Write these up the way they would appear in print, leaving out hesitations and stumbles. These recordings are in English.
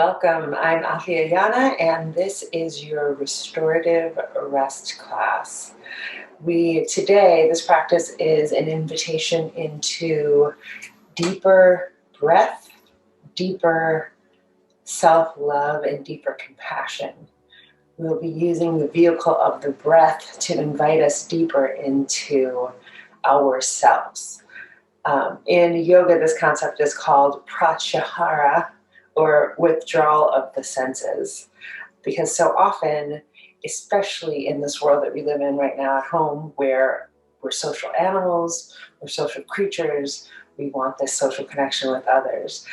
Welcome, I'm Ayanna, and this is your restorative rest class. This practice is an invitation into deeper breath, deeper self-love, and deeper compassion. We'll be using the vehicle of the breath to invite us deeper into ourselves. In yoga, this concept is called pratyahara, or withdrawal of the senses. Because so often, especially in this world that we live in right now at home, where we're social animals, we're social creatures, we want this social connection with others,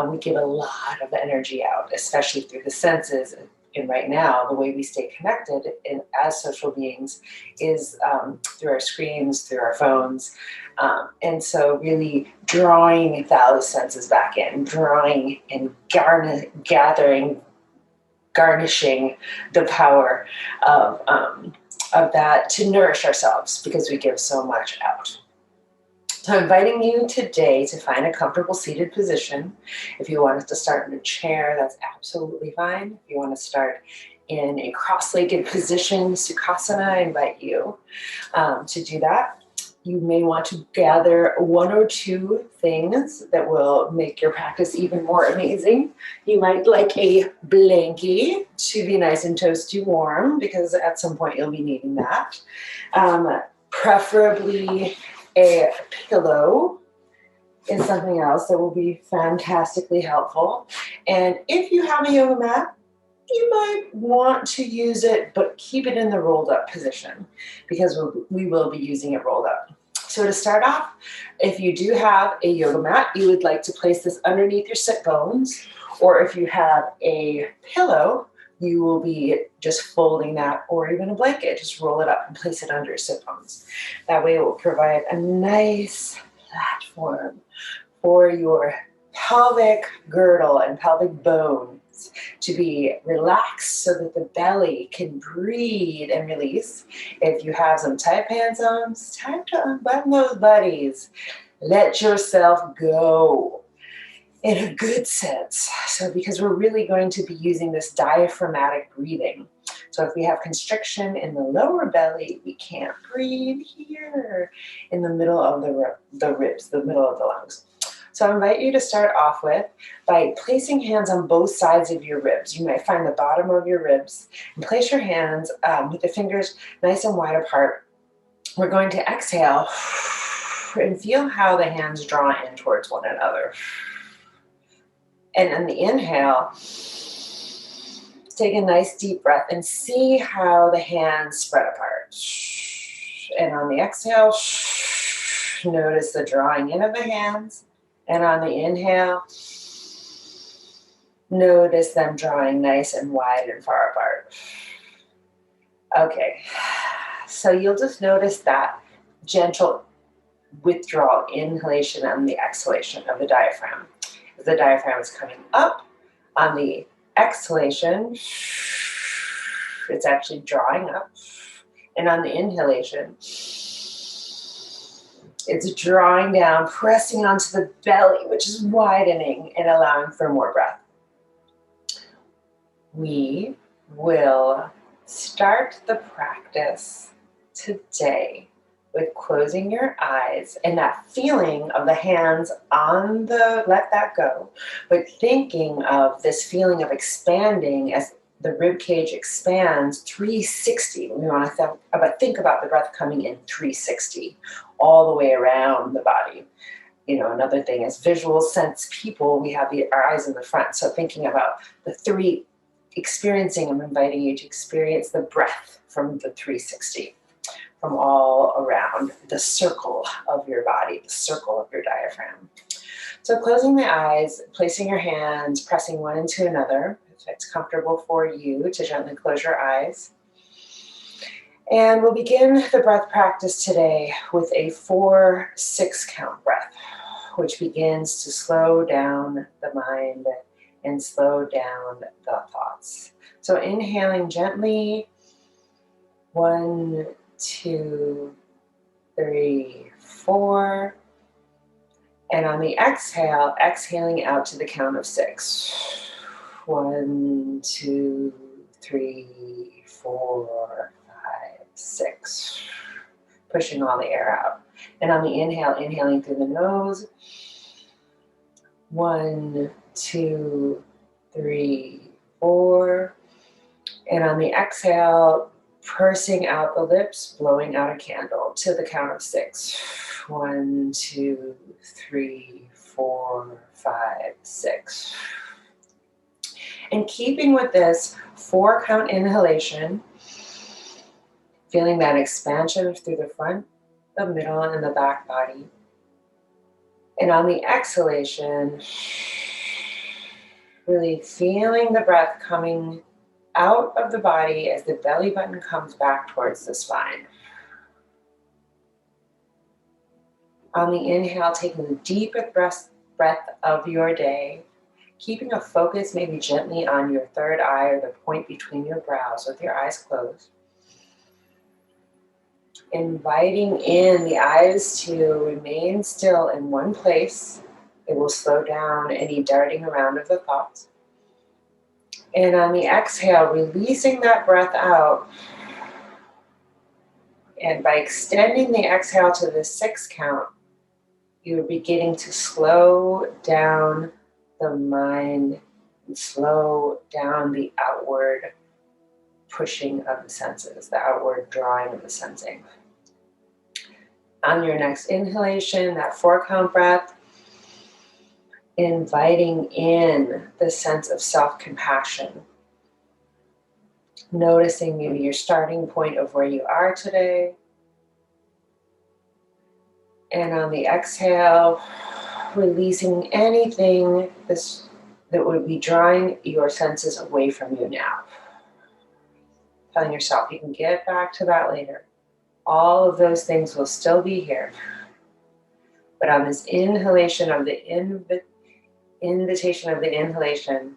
we give a lot of energy out, especially through the senses. And right now, the way we stay connected as social beings is through our screens, through our phones. And so really drawing those senses back in, drawing and garnishing the power of that to nourish ourselves, because we give so much out. So I'm inviting you today to find a comfortable seated position. If you want us to start in a chair, that's absolutely fine. If you want to start in a cross-legged position, Sukhasana, I invite you to do that. You may want to gather one or two things that will make your practice even more amazing. You might like a blankie to be nice and toasty warm, because at some point you'll be needing that. Preferably a pillow is something else that will be fantastically helpful. And if you have a yoga mat, you might want to use it, but keep it in the rolled up position, because we will be using it rolled up. So to start off, if you do have a yoga mat, you would like to place this underneath your sit bones, or if you have a pillow, you will be just folding that, or even a blanket, just roll it up and place it under your sit bones. That way it will provide a nice platform for your pelvic girdle and pelvic bones to be relaxed, so that the belly can breathe and release. If you have some tight pants on, it's time to unbutton those buddies. Let yourself go in a good sense. So because we're really going to be using this diaphragmatic breathing. So if we have constriction in the lower belly, we can't breathe here in the middle of the ribs, the middle of the lungs. So I invite you to start off with by placing hands on both sides of your ribs. You might find the bottom of your ribs, and place your hands with the fingers nice and wide apart. We're going to exhale and feel how the hands draw in towards one another. And on the inhale, take a nice deep breath and see how the hands spread apart. And on the exhale, notice the drawing in of the hands. And on the inhale, notice them drawing nice and wide and far apart. Okay, so you'll just notice that gentle withdrawal, inhalation, and the exhalation of the diaphragm. As the diaphragm is coming up, on the exhalation, it's actually drawing up. And on the inhalation, it's drawing down, pressing onto the belly, which is widening and allowing for more breath. We will start the practice today with closing your eyes and that feeling of the hands on the, let that go, but thinking of this feeling of expanding as the rib cage expands 360. We want to think about the breath coming in 360 all the way around the body. You know, another thing is visual sense people, we have our eyes in the front. So thinking about the three, I'm inviting you to experience the breath from the 360, from all around the circle of your body, the circle of your diaphragm. So closing the eyes, placing your hands, pressing one into another. If it's comfortable for you to gently close your eyes. And we'll begin the breath practice today with a 4-6 count breath, which begins to slow down the mind and slow down the thoughts. So inhaling gently, 1, 2, 3, 4. And on the exhale, exhaling out to the count of 6. 1, 2, 3, 4, 5, 6. Pushing all the air out. And on the inhale, inhaling through the nose. 1, 2, 3, 4. And on the exhale, pursing out the lips, blowing out a candle to the count of 6. 1, 2, 3, 4, 5, 6. And keeping with this 4-count inhalation, feeling that expansion through the front, the middle, and the back body. And on the exhalation, really feeling the breath coming out of the body as the belly button comes back towards the spine. On the inhale, taking the deepest breath of your day, keeping a focus maybe gently on your third eye or the point between your brows with your eyes closed. Inviting in the eyes to remain still in one place. It will slow down any darting around of the thoughts. And on the exhale, releasing that breath out. And by extending the exhale to the 6 count, you're beginning to slow down the mind and slow down the outward pushing of the senses, the outward drawing of the sensing. On your next inhalation, that 4-count breath, inviting in the sense of self-compassion. Noticing maybe your starting point of where you are today. And on the exhale, releasing anything that would be drawing your senses away from you now. Telling yourself you can get back to that later. All of those things will still be here. But on this inhalation of the invitation of the inhalation,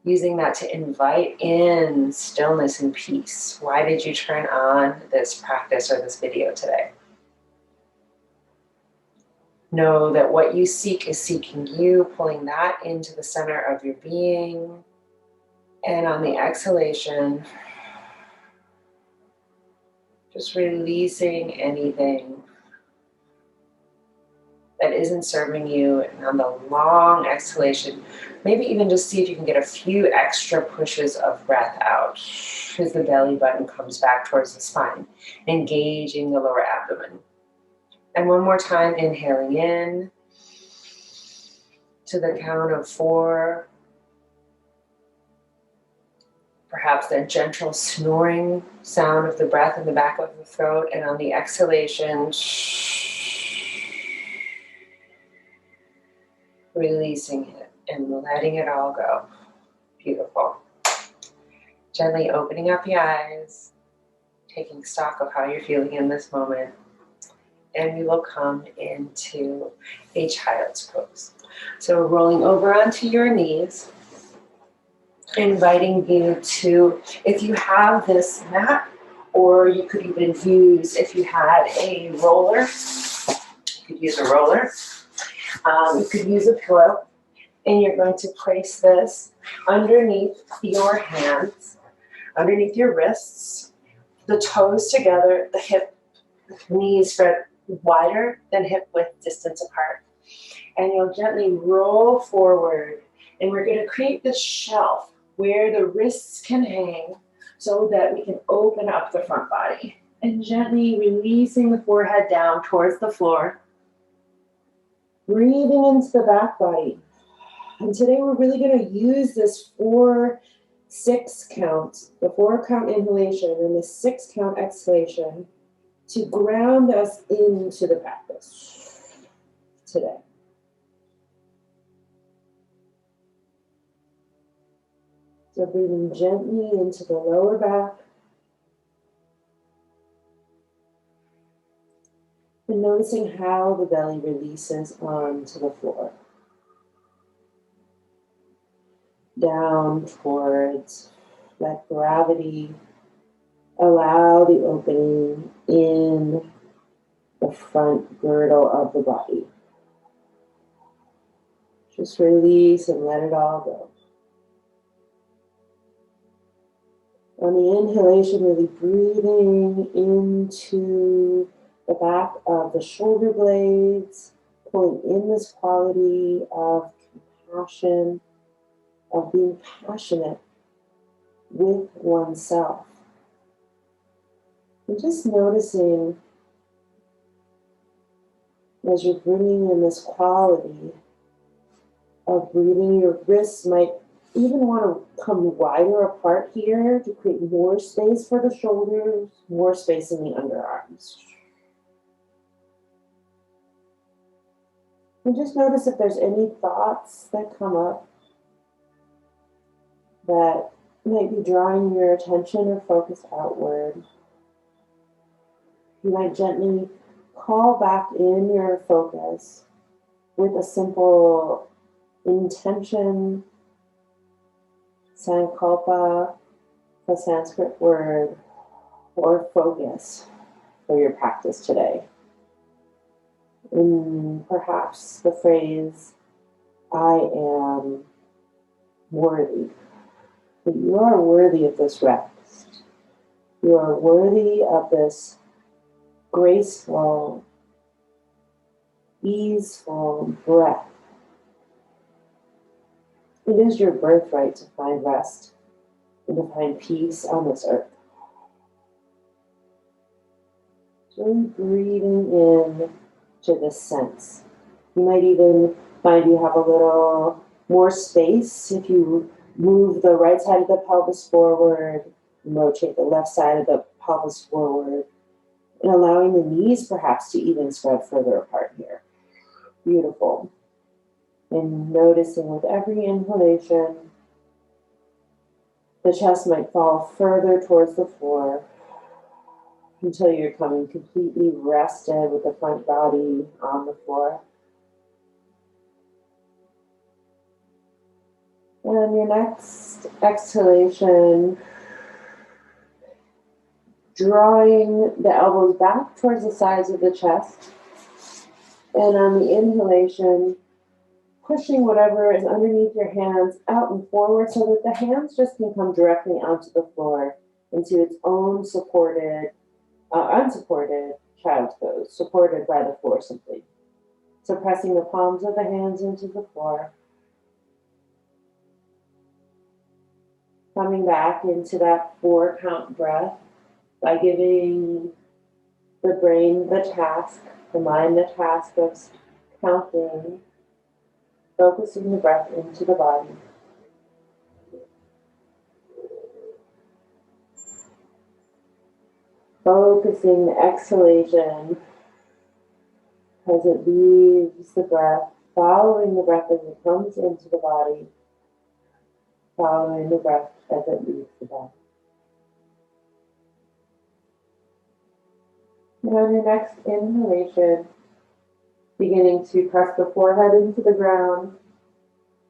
using that to invite in stillness and peace. Why did you turn on this practice or this video today? Know that what you seek is seeking you, pulling that into the center of your being. And on the exhalation, just releasing anything that isn't serving you. And on the long exhalation, maybe even just see if you can get a few extra pushes of breath out as the belly button comes back towards the spine, engaging the lower abdomen. And one more time, inhaling in to the count of 4. Perhaps that gentle snoring sound of the breath in the back of the throat. And on the exhalation, releasing it and letting it all go. Beautiful. Gently opening up the eyes, taking stock of how you're feeling in this moment. And we will come into a child's pose. So rolling over onto your knees, inviting you to, if you have this mat, or you could even use, if you had a roller, you could use a roller. You could use a pillow, and you're going to place this underneath your hands, underneath your wrists, the toes together, the hip, knees spread wider than hip width distance apart. And you'll gently roll forward, and we're going to create this shelf where the wrists can hang so that we can open up the front body. And gently releasing the forehead down towards the floor. Breathing into the back body. And today we're really going to use this 4-6 count, the 4-count inhalation and the 6-count exhalation to ground us into the practice today. So breathing gently into the lower back. And noticing how the belly releases onto the floor. Down towards that gravity. Allow the opening in the front girdle of the body. Just release and let it all go. On the inhalation, really breathing into the back of the shoulder blades, pulling in this quality of compassion, of being passionate with oneself. And just noticing as you're bringing in this quality of breathing, your wrists might even want to come wider apart here to create more space for the shoulders, more space in the underarms. And just notice if there's any thoughts that come up that might be drawing your attention or focus outward. You might gently call back in your focus with a simple intention, sankalpa, the Sanskrit word, or focus for your practice today. And perhaps the phrase, I am worthy. That you are worthy of this rest. You are worthy of this graceful, easeful breath. It is your birthright to find rest and to find peace on this earth. Really breathing in to this sense. You might even find you have a little more space if you move the right side of the pelvis forward, rotate the left side of the pelvis forward, and allowing the knees perhaps to even spread further apart here. Beautiful. And noticing with every inhalation, the chest might fall further towards the floor until you're coming completely rested with the front body on the floor. And on your next exhalation, drawing the elbows back towards the sides of the chest. And on the inhalation, pushing whatever is underneath your hands out and forward so that the hands just can come directly onto the floor into its own unsupported child's pose, supported by the floor simply. So pressing the palms of the hands into the floor. Coming back into that 4-count breath by giving the brain the task, the mind the task of counting, focusing the breath into the body. Focusing the exhalation as it leaves the breath, following the breath as it comes into the body, following the breath as it leaves the body. And on your next inhalation, beginning to press the forehead into the ground,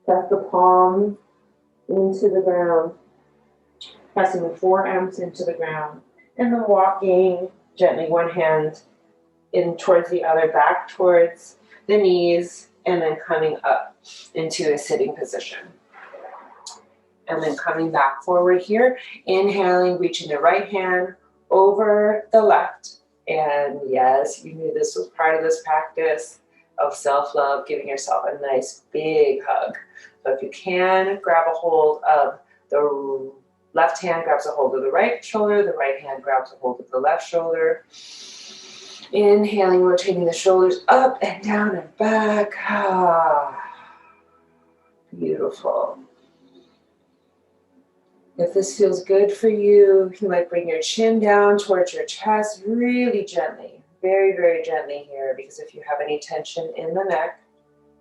press the palms into the ground, pressing the forearms into the ground, and then walking gently one hand in towards the other, back towards the knees, and then coming up into a sitting position. And then coming back forward here, inhaling, reaching the right hand over the left. And yes, you knew this was part of this practice of self-love, giving yourself a nice big hug. So if you can, grab a hold of the left hand, grabs a hold of the right shoulder, the right hand grabs a hold of the left shoulder. Inhaling, rotating the shoulders up and down and back. Beautiful. If this feels good for you, you might bring your chin down towards your chest really gently, very, very gently here, because if you have any tension in the neck,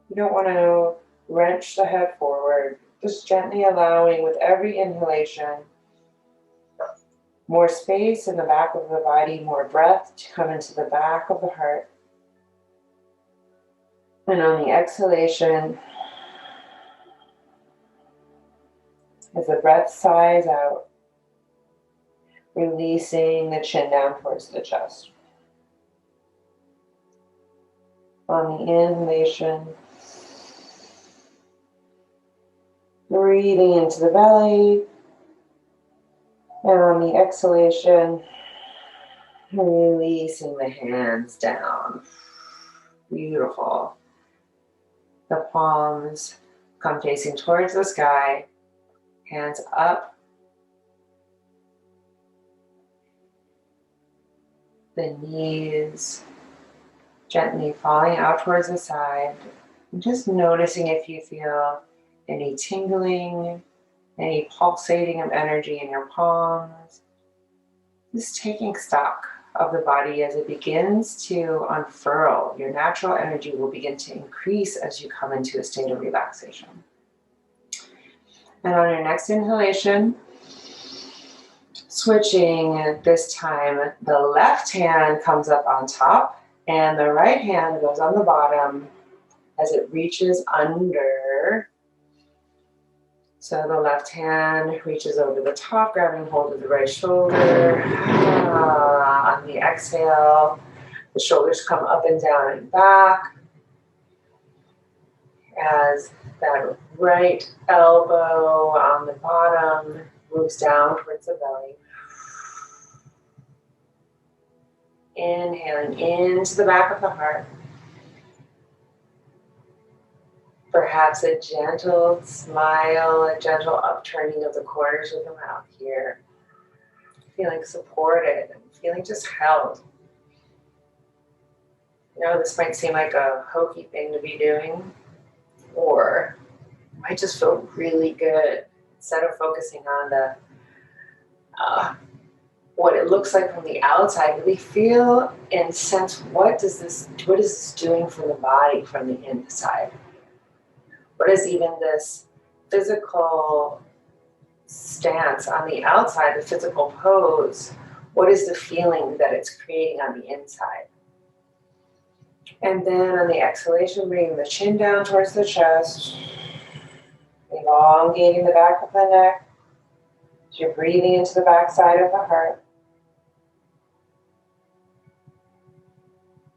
you don't want to wrench the head forward. Just gently allowing with every inhalation more space in the back of the body, more breath to come into the back of the heart. And on the exhalation, as the breath sighs out, releasing the chin down towards the chest. On the inhalation, breathing into the belly. And on the exhalation, releasing the hands down. Beautiful. The palms come facing towards the sky, hands up. The knees gently falling out towards the side. And just noticing if you feel any tingling, any pulsating of energy in your palms. Just taking stock of the body as it begins to unfurl. Your natural energy will begin to increase as you come into a state of relaxation. And on your next inhalation, switching this time, the left hand comes up on top and the right hand goes on the bottom as it reaches under. So the left hand reaches over the top, grabbing hold of the right shoulder. On the exhale, the shoulders come up and down and back as that right elbow on the bottom moves down towards the belly. Inhaling into the back of the heart. Perhaps a gentle smile, a gentle upturning of the corners of the mouth here. Feeling supported and feeling just held. You know, this might seem like a hokey thing to be doing, or it might just feel really good. Instead of focusing on the what it looks like from the outside, really feel and sense what is this doing for the body from the inside. What is even this physical stance on the outside, the physical pose? What is the feeling that it's creating on the inside? And then on the exhalation, bringing the chin down towards the chest, elongating the back of the neck. So you're breathing into the back side of the heart.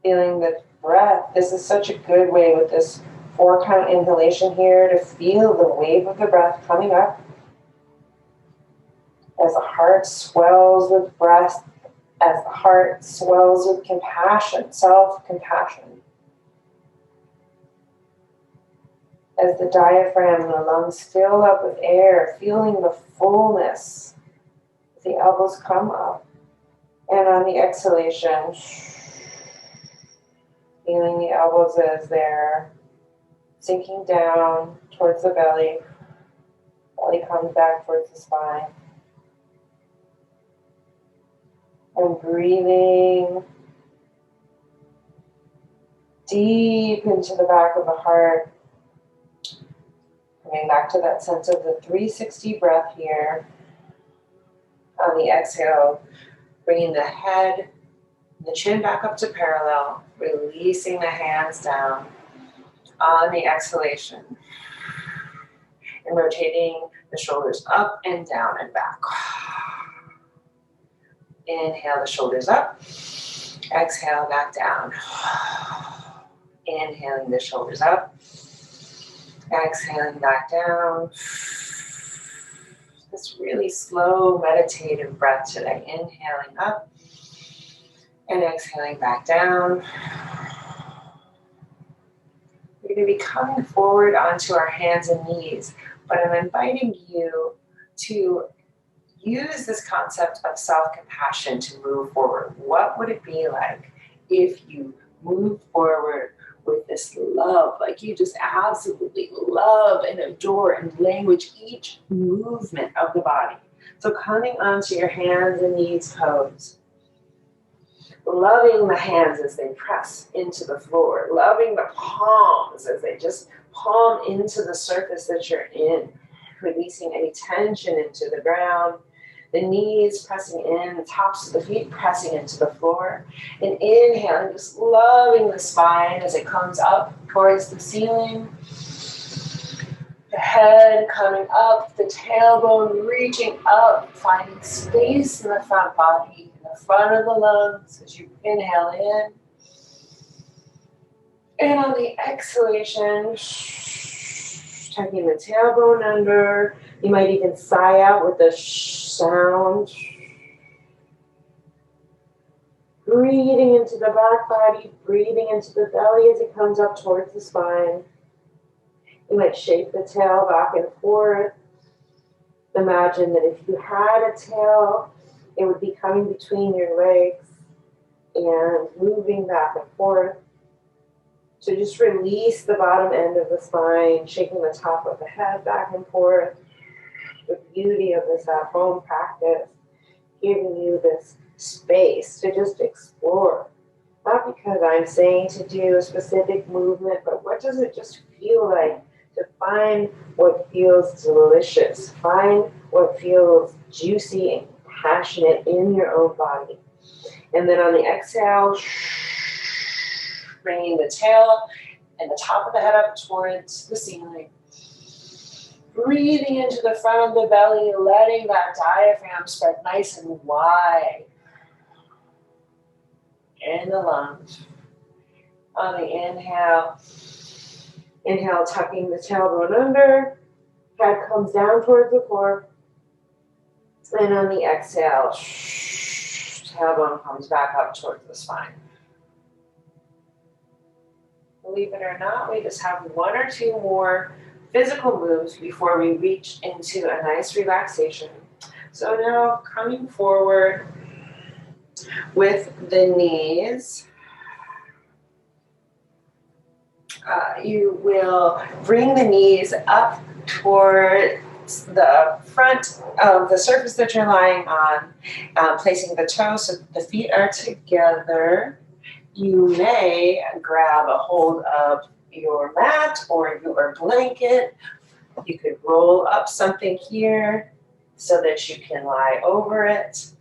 Feeling the breath. This is such a good way with this 4-count inhalation here to feel the wave of the breath coming up as the heart swells with breath, as the heart swells with compassion, self-compassion. As the diaphragm and the lungs fill up with air, feeling the fullness. The elbows come up. And on the exhalation, feeling the elbows as they're sinking down towards the belly. Belly comes back towards the spine. And breathing deep into the back of the heart. Coming back to that sense of the 360 breath here. On the exhale, bringing the head, the chin back up to parallel, releasing the hands down. On the exhalation, and rotating the shoulders up and down and back. Inhale the shoulders up, exhale back down. Inhaling the shoulders up, exhaling back down. This really slow meditative breath today. Inhaling up and exhaling back down. We're going to be coming forward onto our hands and knees, but I'm inviting you to use this concept of self-compassion to move forward. What would it be like if you move forward with this love, like you just absolutely love and adore and language each movement of the body? So coming onto your hands and knees pose. Loving the hands as they press into the floor. Loving the palms as they just palm into the surface that you're in. Releasing any tension into the ground. The knees pressing in, the tops of the feet pressing into the floor. And inhaling, just loving the spine as it comes up towards the ceiling. The head coming up, the tailbone reaching up, finding space in the front body, in the front of the lungs as you inhale in. And on the exhalation, tucking the tailbone under, You might even sigh out with the sound. Breathing into the back body, breathing into the belly as it comes up towards the spine. You might shake the tail back and forth. Imagine that if you had a tail, it would be coming between your legs and moving back and forth. So just release the bottom end of the spine, shaking the top of the head back and forth. The beauty of this at-home practice, giving you this space to just explore. Not because I'm saying to do a specific movement, but what does it just feel like to find what feels delicious, find what feels juicy and passionate in your own body. And then on the exhale, bringing the tail and the top of the head up towards the ceiling. Breathing into the front of the belly, letting that diaphragm spread nice and wide. In the lunge. On the inhale, tucking the tailbone under. Head comes down towards the floor. And on the exhale, tailbone comes back up towards the spine. Believe it or not, we just have one or two more physical moves before we reach into a nice relaxation. So now coming forward with the knees, you will bring the knees up towards the front of the surface that you're lying on, placing the toes so the feet are together. You may grab a hold of your mat or your blanket. You could roll up something here so that you can lie over it.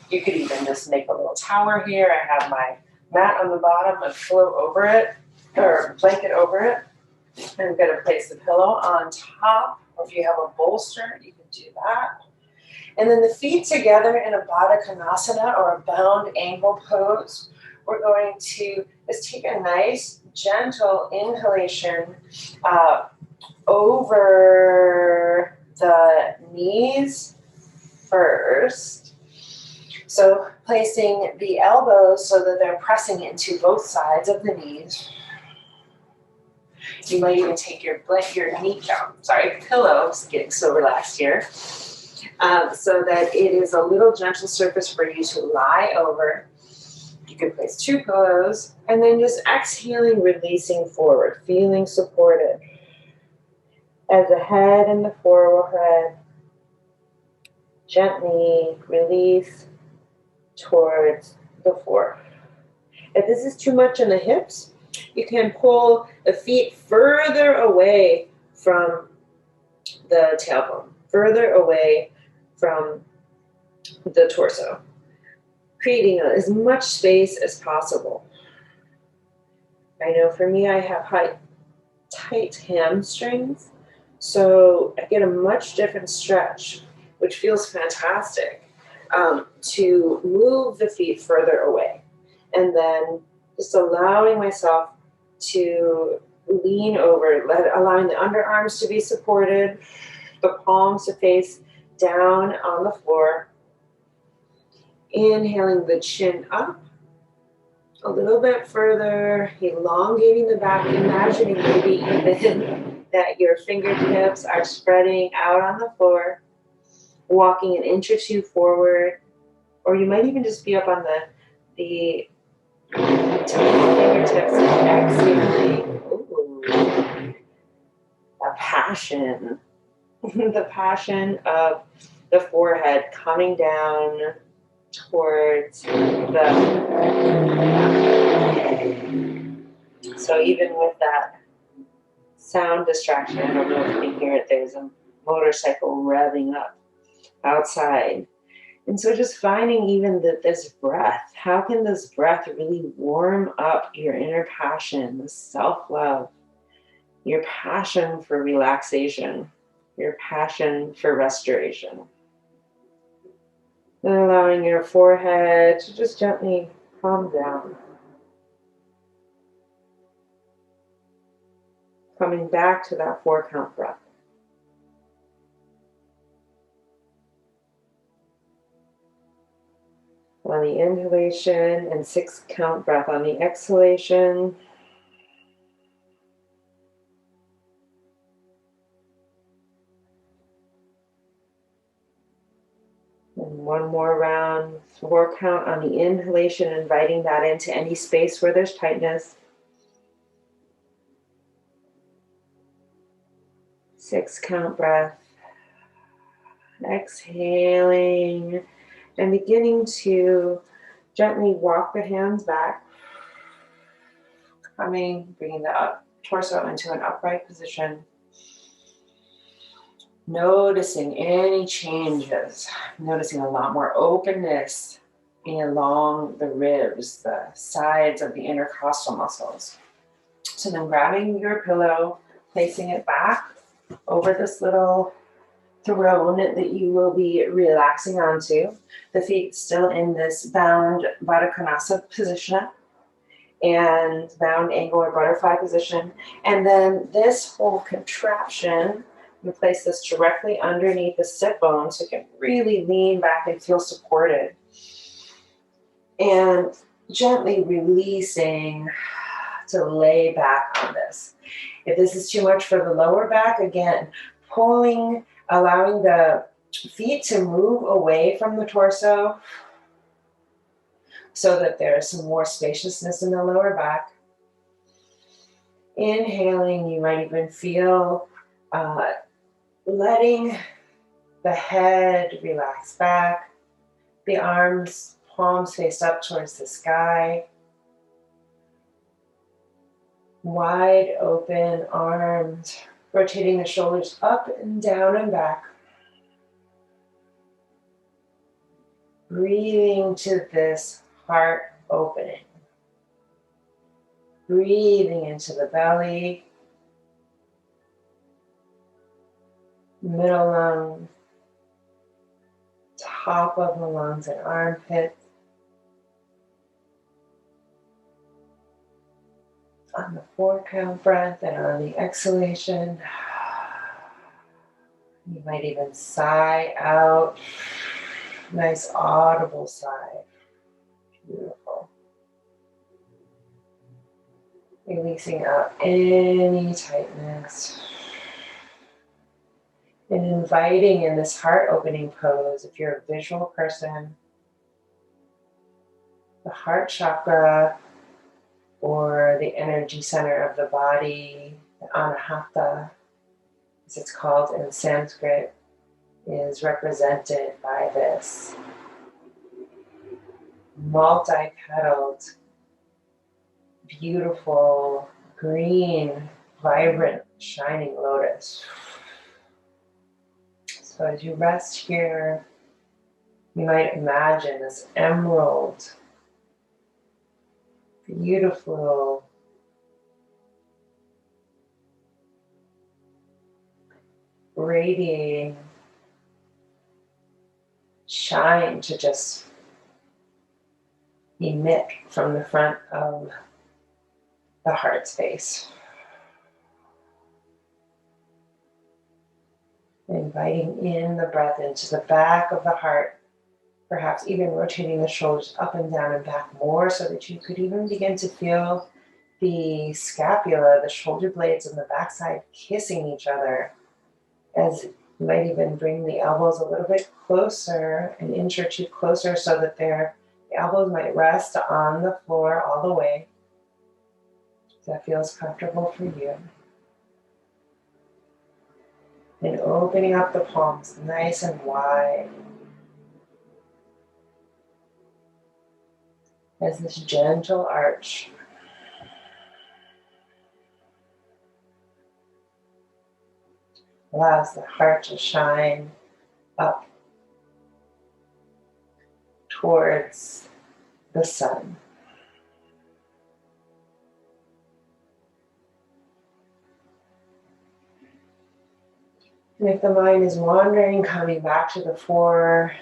You could even just make a little tower here. I have my mat on the bottom and float over it, or blanket over it. I'm going to place the pillow on top, or if you have a bolster, you can do that. And then the feet together in a Baddha Konasana or a bound ankle pose. We're going to just take a nice, gentle inhalation over the knees first. So placing the elbows so that they're pressing into both sides of the knees. You might even take your pillow, it's getting so relaxed here, so that it is a little gentle surface for you to lie over. You can place two pillows and then just exhaling, releasing forward, feeling supported. As the head and the forehead gently release towards the floor. If this is too much in the hips, you can pull the feet further away from the tailbone, further away from the torso, creating as much space as possible. I know for me, I have tight hamstrings, so I get a much different stretch, which feels fantastic, to move the feet further away. And then just allowing myself to lean over, allowing the underarms to be supported, the palms to face down on the floor. Inhaling the chin up a little bit further, elongating the back, imagining maybe even that your fingertips are spreading out on the floor, walking an inch or two forward, or you might even just be up on the fingertips and exhaling. Ooh, a passion. The passion of the forehead coming down towards the. So even with that sound distraction, I don't know if you can hear it, there's a motorcycle revving up outside. And so just finding even this breath, how can this breath really warm up your inner passion, the self-love, your passion for relaxation, your passion for restoration. And allowing your forehead to just gently calm down. Coming back to that 4-count breath. on the inhalation and 6 count breath on the exhalation. And one more round, 4 count on the inhalation, inviting that into any space where there's tightness. 6 count breath. Exhaling and beginning to gently walk the hands back, bringing the torso into an upright position. Noticing any changes, noticing a lot more openness along the ribs, the sides of the intercostal muscles. So then grabbing your pillow, placing it back over this little throne that you will be relaxing onto. The feet still in this bound Baddha Konasana position and bound angle or butterfly position. And then this whole contraption, we place this directly underneath the sit bone so you can really lean back and feel supported. And gently releasing to lay back on this. If this is too much for the lower back, again, pulling, allowing the feet to move away from the torso so that there's some more spaciousness in the lower back. Inhaling, you might even feel letting the head relax back, the arms, palms face up towards the sky, wide open arms, rotating the shoulders up and down and back. Breathing to this heart opening. Breathing into the belly, middle lung, top of the lungs and armpits. On the 4 count breath and on the exhalation, you might even sigh out. Nice audible sigh. Beautiful. Releasing out any tightness. And inviting in this heart opening pose, if you're a visual person, the heart chakra or the energy center of the body, the anahata, as it's called in Sanskrit, is represented by this multi-petaled, beautiful, green, vibrant, shining lotus. So as you rest here, you might imagine this emerald, beautiful, radiating shine to just emit from the front of the heart space. Inviting in the breath into the back of the heart, perhaps even rotating the shoulders up and down and back more so that you could even begin to feel the scapula, the shoulder blades and the backside kissing each other, as you might even bring the elbows a little bit closer, an inch or two closer, so that the elbows might rest on the floor all the way. That feels comfortable for you. And opening up the palms nice and wide as this gentle arch. Allows the heart to shine up towards the sun. And if the mind is wandering, coming back to the 4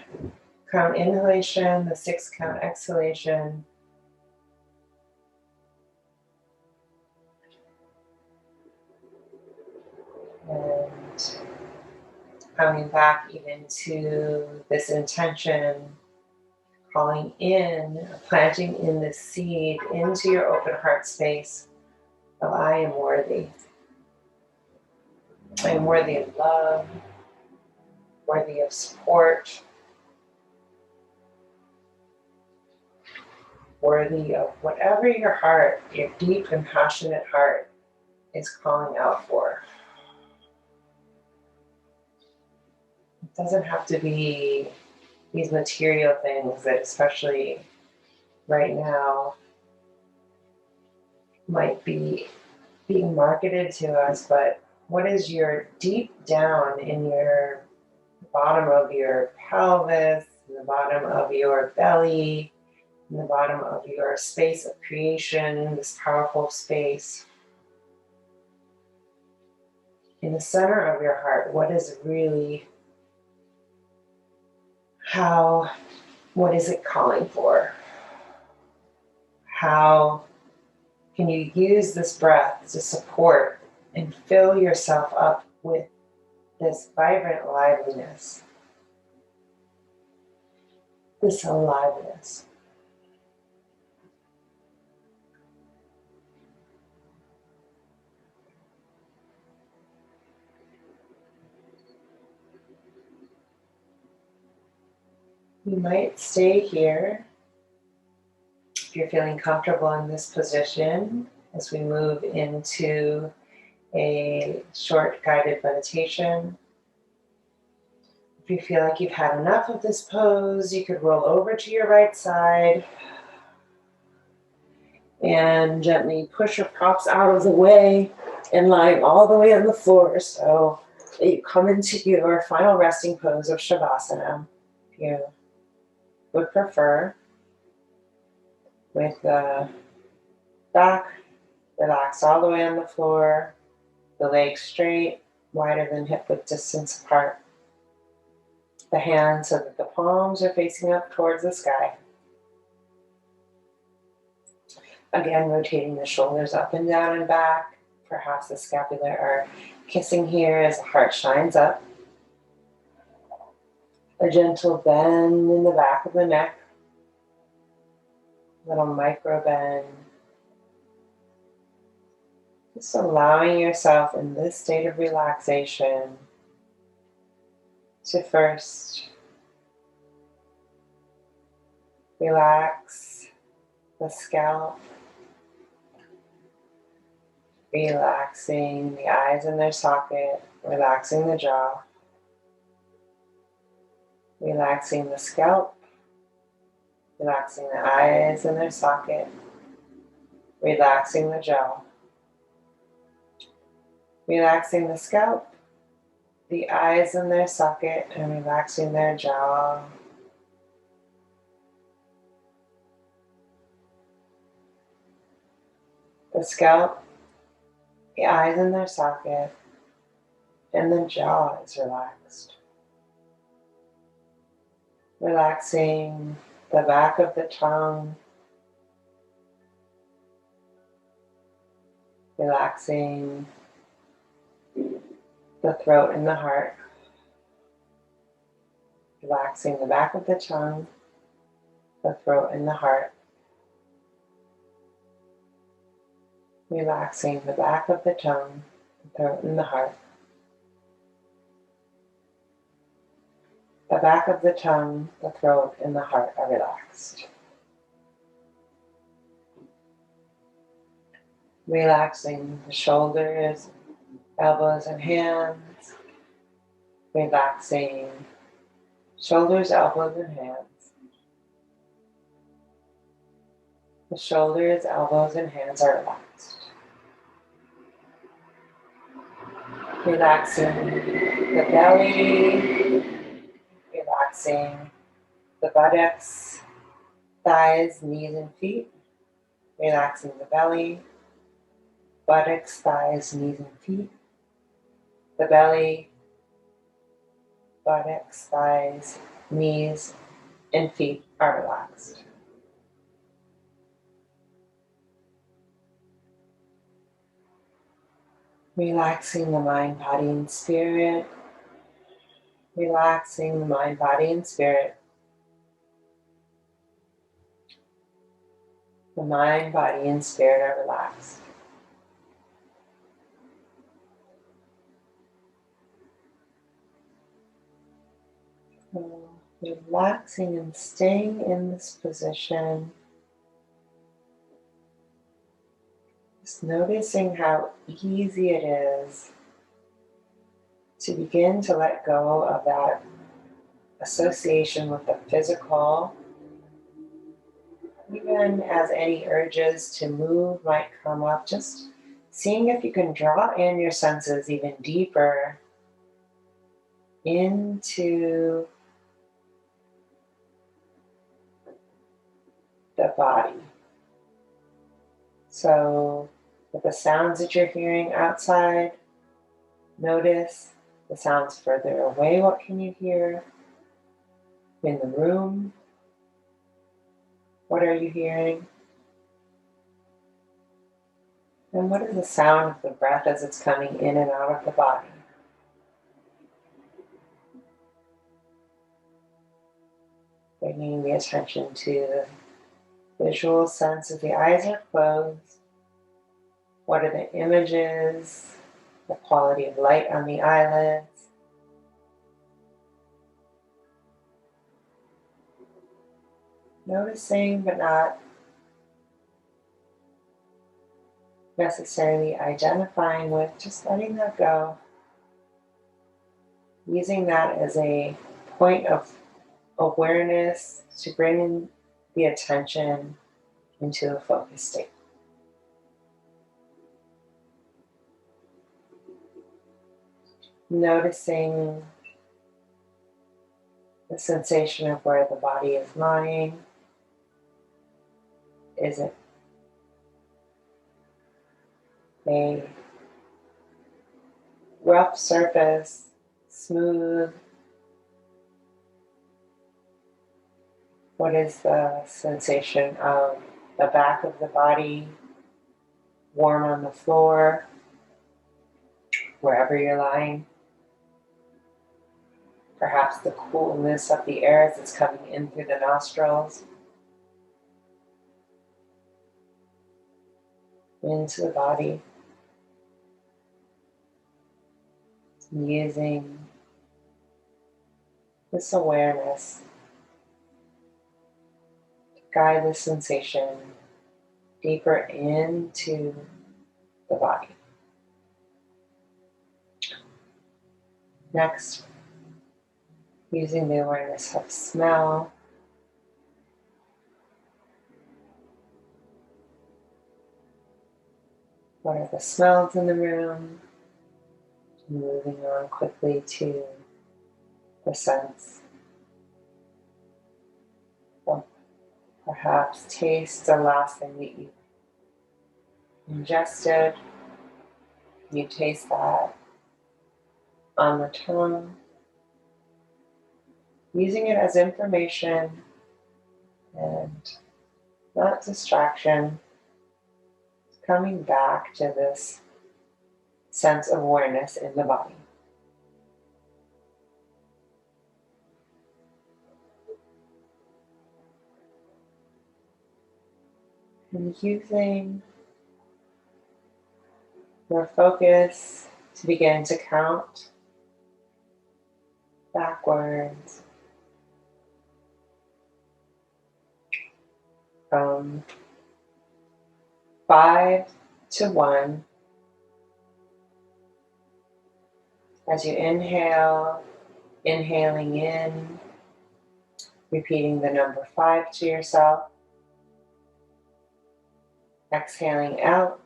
count inhalation, the 6 count exhalation. And coming back even to this intention calling in, planting in the seed into your open heart space of I am worthy. I am worthy of love, worthy of support, worthy of whatever your heart, your deep and passionate heart, is calling out for. It doesn't have to be these material things that, especially right now, might be being marketed to us, but what is your deep down in your bottom of your pelvis, in the bottom of your belly, in the bottom of your space of creation, this powerful space. In the center of your heart, what is really, what is it calling for? How can you use this breath to support and fill yourself up with this vibrant liveliness, this aliveness? You might stay here if you're feeling comfortable in this position as we move into a short guided meditation. If you feel like you've had enough of this pose, you could roll over to your right side and gently push your props out of the way and lying all the way on the floor so that you come into your final resting pose of Shavasana. If you would prefer, with the back relaxed all the way on the floor, the legs straight, wider than hip width distance apart. The hands so that the palms are facing up towards the sky. Again, rotating the shoulders up and down and back. Perhaps the scapula are kissing here as the heart shines up. A gentle bend in the back of the neck. Little micro bend. Just allowing yourself in this state of relaxation to first relax the scalp, relaxing the eyes in their socket, relaxing the jaw, relaxing the scalp, relaxing the eyes in their socket, relaxing the jaw, relaxing the scalp, the eyes in their socket, and relaxing their jaw. The scalp, the eyes in their socket, and the jaw is relaxed. Relaxing the back of the tongue, relaxing the throat and the heart, relaxing the back of the tongue, the throat and the heart, relaxing the back of the tongue, the throat and the heart. The back of the tongue, the throat, and the heart are relaxed. Relaxing the shoulders, elbows, and hands. Relaxing shoulders, elbows, and hands. The shoulders, elbows, and hands are relaxed. Relaxing the belly, relaxing the buttocks, thighs, knees, and feet. Relaxing the belly, buttocks, thighs, knees, and feet. The belly, buttocks, thighs, knees, and feet are relaxed. Relaxing the mind, body, and spirit. Relaxing the mind, body, and spirit. The mind, body, and spirit are relaxed. So relaxing and staying in this position. Just noticing how easy it is to begin to let go of that association with the physical, even as any urges to move might come up, just seeing if you can draw in your senses even deeper into the body. So, with the sounds that you're hearing outside, notice the sounds further away. What can you hear? In the room, what are you hearing? And what is the sound of the breath as it's coming in and out of the body? Bringing the attention to the visual sense if the eyes are closed. What are the images, the quality of light on the eyelids? Noticing but not necessarily identifying with, just letting that go. Using that as a point of awareness to bring in the attention into a focused state. Noticing the sensation of where the body is lying. Is it a rough surface, smooth? What is the sensation of the back of the body, warm on the floor, wherever you're lying? Perhaps the coolness of the air as it's coming in through the nostrils, into the body. Using this awareness to guide the sensation deeper into the body. Next, using the awareness of smell. What are the smells in the room? Moving on quickly to the sense of perhaps taste, the last thing that you ingested. You taste that on the tongue, using it as information and not distraction, coming back to this sense of awareness in the body. And using your focus to begin to count backwards from 5 to 1. As you inhale, inhaling in, repeating the number 5 to yourself. Exhaling out,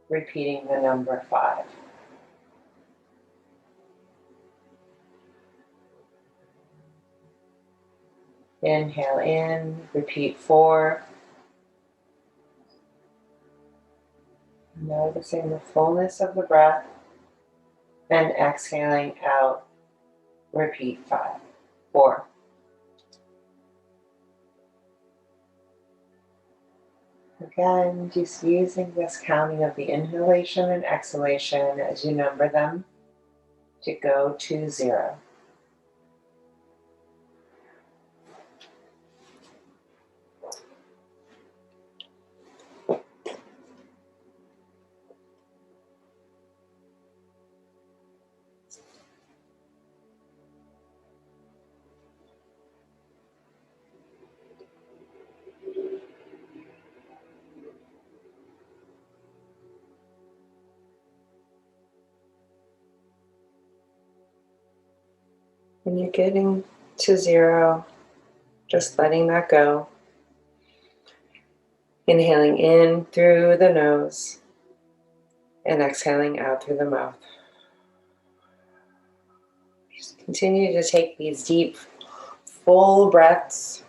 repeating the number 5. Inhale in, repeat 4. Noticing the fullness of the breath. And exhaling out, repeat 5, 4. Again, just using this counting of the inhalation and exhalation as you number them to go to 0. When you're getting to 0, just letting that go. Inhaling in through the nose and exhaling out through the mouth. Just continue to take these deep, full breaths.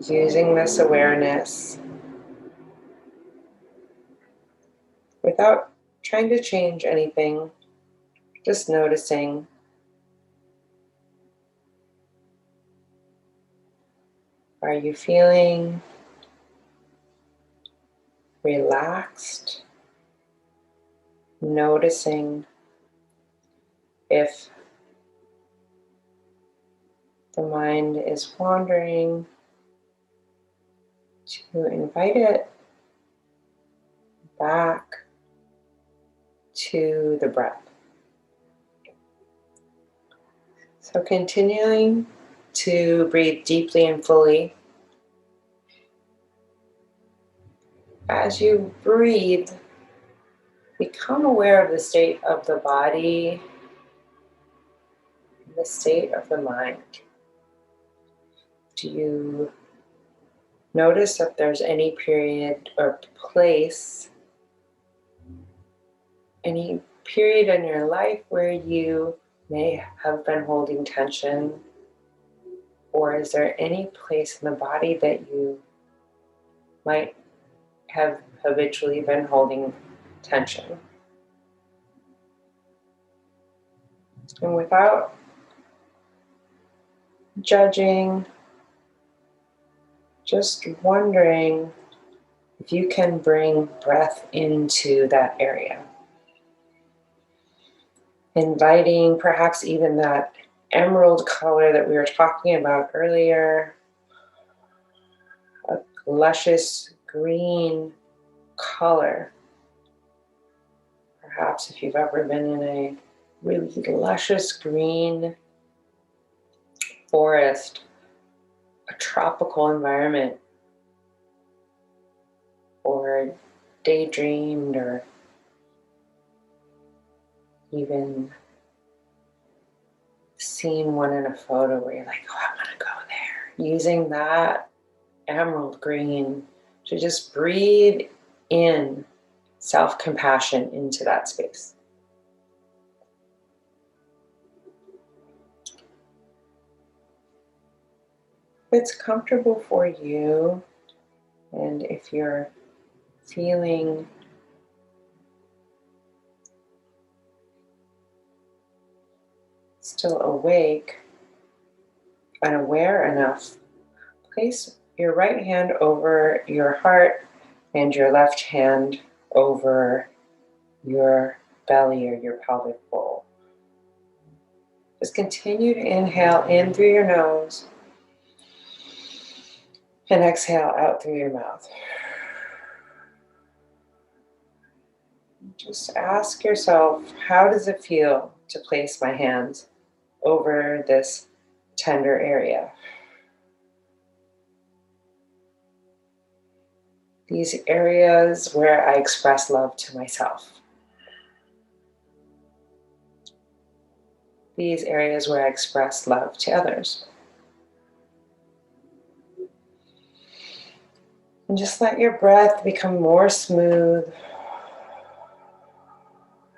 Using this awareness without trying to change anything, just noticing. Are you feeling relaxed? Noticing if the mind is wandering, to invite it back to the breath. So continuing to breathe deeply and fully. As you breathe, become aware of the state of the body, the state of the mind. Do you notice if there's any period or place, any period in your life where you may have been holding tension? Or is there any place in the body that you might have habitually been holding tension? And without judging, just wondering if you can bring breath into that area. Inviting perhaps even that emerald color that we were talking about earlier, a luscious green color. Perhaps if you've ever been in a really luscious green forest, a tropical environment, or daydreamed, or even seen one in a photo where you're like, oh, I want to go there. Using that emerald green to just breathe in self-compassion into that space. If it's comfortable for you, and if you're feeling still awake and aware enough, place your right hand over your heart and your left hand over your belly or your pelvic bowl. Just continue to inhale in through your nose and exhale out through your mouth. Just ask yourself, how does it feel to place my hands over this tender area? These areas where I express love to myself. These areas where I express love to others. And just let your breath become more smooth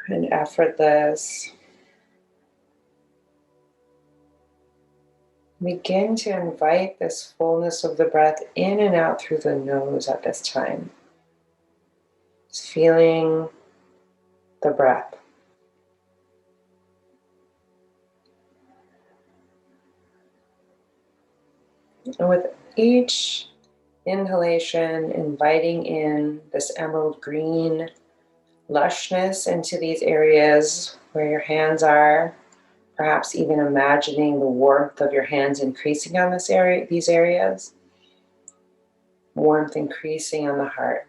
and effortless. Begin to invite this fullness of the breath in and out through the nose at this time. Just feeling the breath. And with each inhalation, inviting in this emerald green lushness into these areas where your hands are, perhaps even imagining the warmth of your hands increasing on these areas. Warmth increasing on the heart.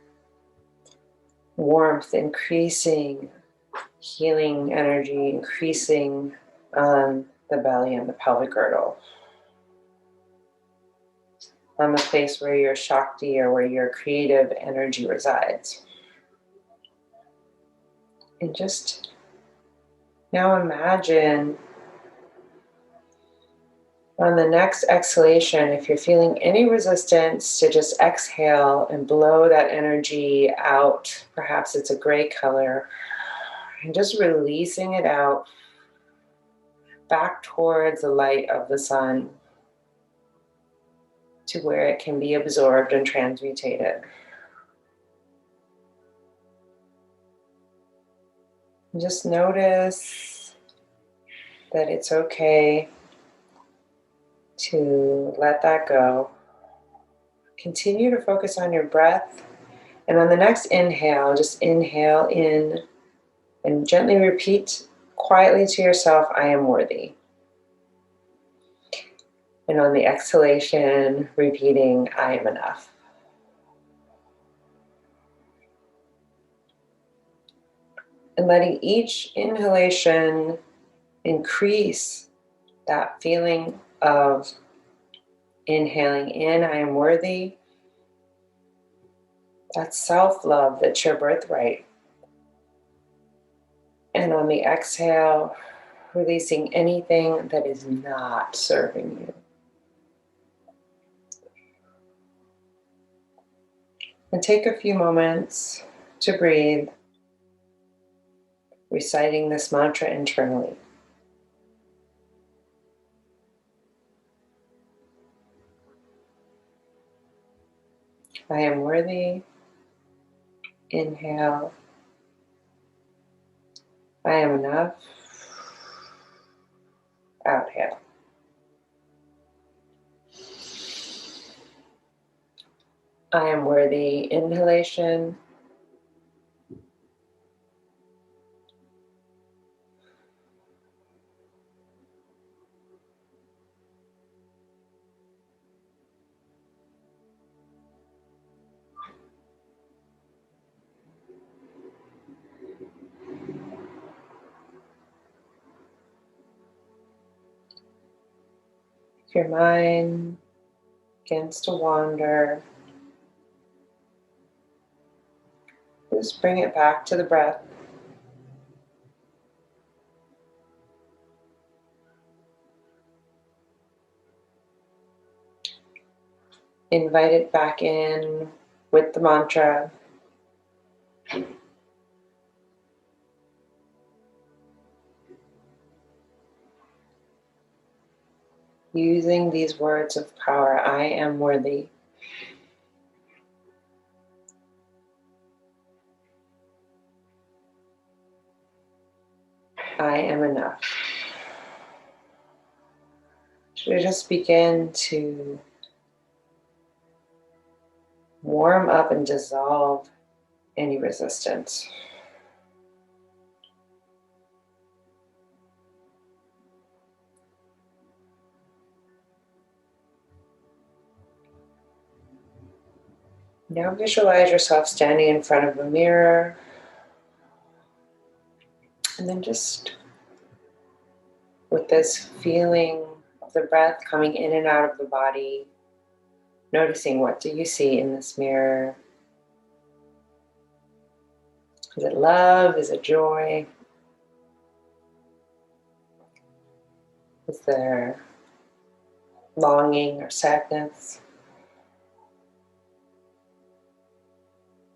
Warmth increasing, healing energy increasing on the belly and the pelvic girdle. On the place where your Shakti or where your creative energy resides. And just now imagine on the next exhalation, if you're feeling any resistance, to just exhale and blow that energy out. Perhaps it's a gray color. And just releasing it out back towards the light of the sun, to where it can be absorbed and transmutated. And just notice that it's okay to let that go. Continue to focus on your breath. And on the next inhale, just inhale in and gently repeat quietly to yourself, I am worthy. And on the exhalation, repeating, I am enough. And letting each inhalation increase that feeling of inhaling in, I am worthy. That's self-love, that's your birthright. And on the exhale, releasing anything that is not serving you. And take a few moments to breathe, reciting this mantra internally. I am worthy. Inhale. I am enough. Exhale. I am worthy. Inhalation. If your mind begins to wander, just bring it back to the breath. Invite it back in with the mantra. Using these words of power, I am worthy. I am enough. Should we just begin to warm up and dissolve any resistance? Now visualize yourself standing in front of a mirror, and then just with this feeling of the breath coming in and out of the body, noticing, what do you see in this mirror? Is it love? Is it joy? Is there longing or sadness?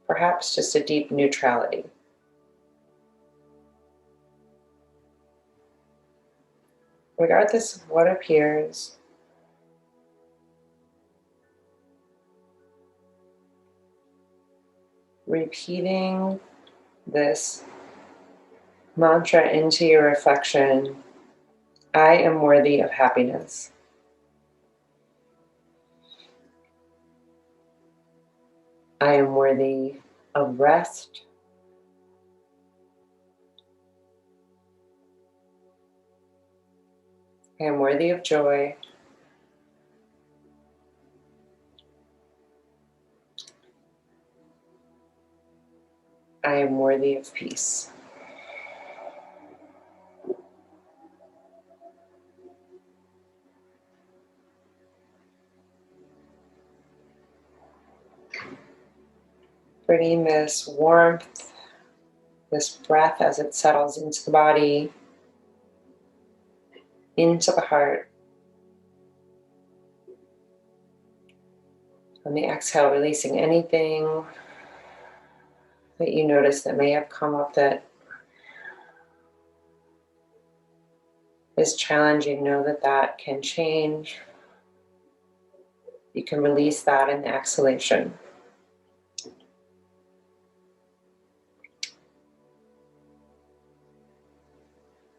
Perhaps just a deep neutrality. Regardless of what appears, repeating this mantra into your reflection, I am worthy of happiness. I am worthy of rest. I am worthy of joy. I am worthy of peace. Bringing this warmth this breath as it settles into the body, into the heart. On the exhale, releasing anything that you notice that may have come up that is challenging. Know that that can change. You can release that in the exhalation.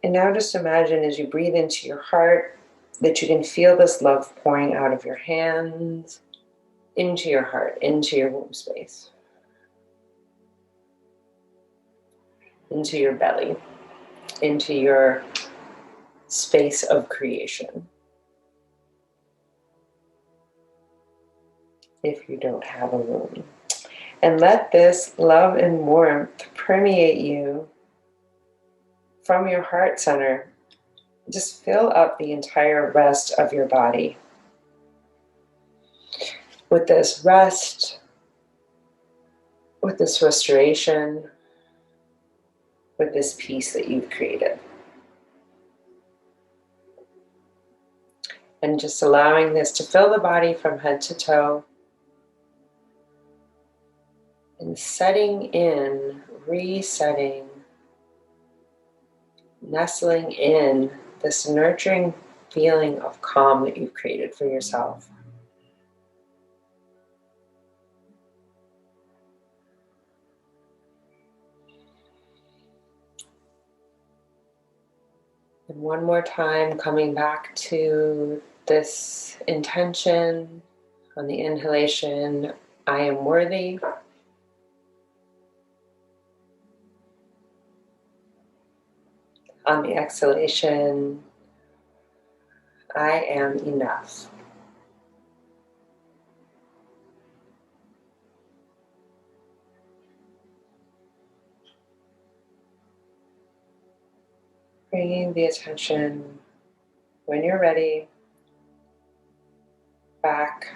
And now just imagine as you breathe into your heart that you can feel this love pouring out of your hands into your heart, into your womb space, into your belly, into your space of creation. If you don't have a womb. And let this love and warmth permeate you from your heart center. Just fill up the entire rest of your body with this rest, with this restoration, with this peace that you've created. And just allowing this to fill the body from head to toe. And setting in, resetting, nestling in this nurturing feeling of calm that you've created for yourself. And one more time, coming back to this intention on the inhalation, I am worthy. On the exhalation, I am enough. Bringing the attention, when you're ready, back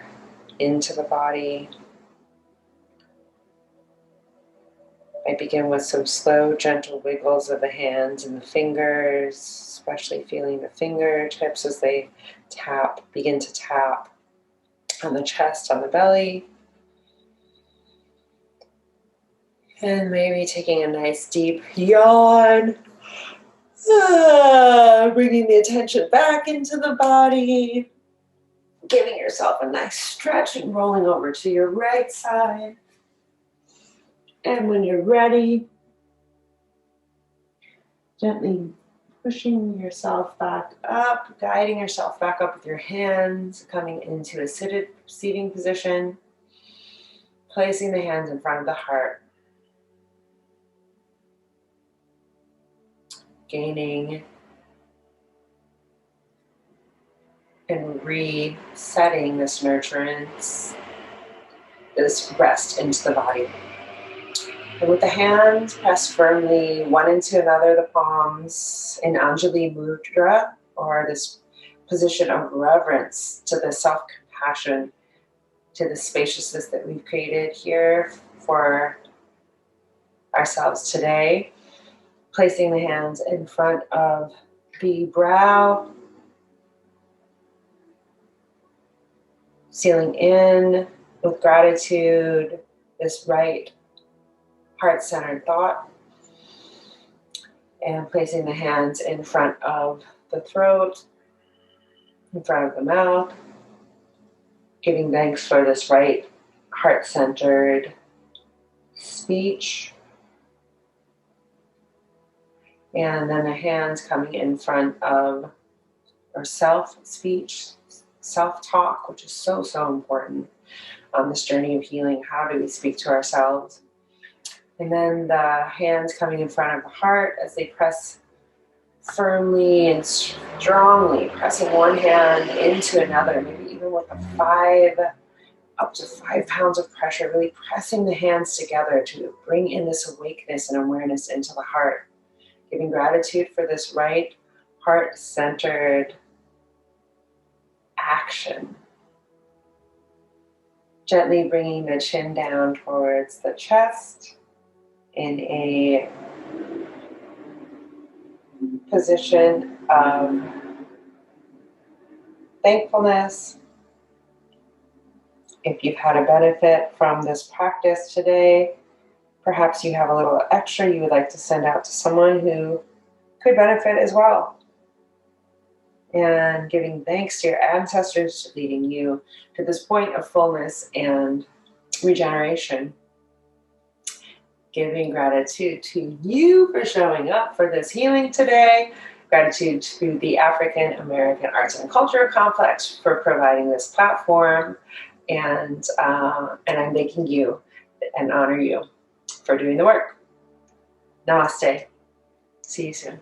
into the body. I begin with some slow, gentle wiggles of the hands and the fingers, especially feeling the fingertips as they begin to tap on the chest, on the belly. And maybe taking a nice deep yawn. Bringing the attention back into the body. Giving yourself a nice stretch and rolling over to your right side. And when you're ready, gently pushing yourself back up, guiding yourself back up with your hands, coming into a seating position, placing the hands in front of the heart, gaining and resetting this nurturance, this rest into the body. And with the hands pressed firmly one into another, the palms in Anjali Mudra, or this position of reverence to the self-compassion, to the spaciousness that we've created here for ourselves today. Placing the hands in front of the brow, sealing in with gratitude this right heart-centered thought, and placing the hands in front of the throat, in front of the mouth, giving thanks for this right heart-centered speech. And then the hands coming in front of our self-speech, self-talk, which is so, so important on this journey of healing. How do we speak to ourselves? And then the hands coming in front of the heart as they press firmly and strongly, pressing one hand into another, maybe even with up to 5 pounds of pressure, really pressing the hands together to bring in this awakeness and awareness into the heart. Giving gratitude for this right heart-centered action. Gently bringing the chin down towards the chest in a position of thankfulness. If you've had a benefit from this practice today, perhaps you have a little extra you would like to send out to someone who could benefit as well. And giving thanks to your ancestors for leading you to this point of fullness and regeneration. Giving gratitude to you for showing up for this healing today. Gratitude to the African American Arts and Culture Complex for providing this platform. And I'm thanking you and honor you for doing the work. Namaste. See you soon.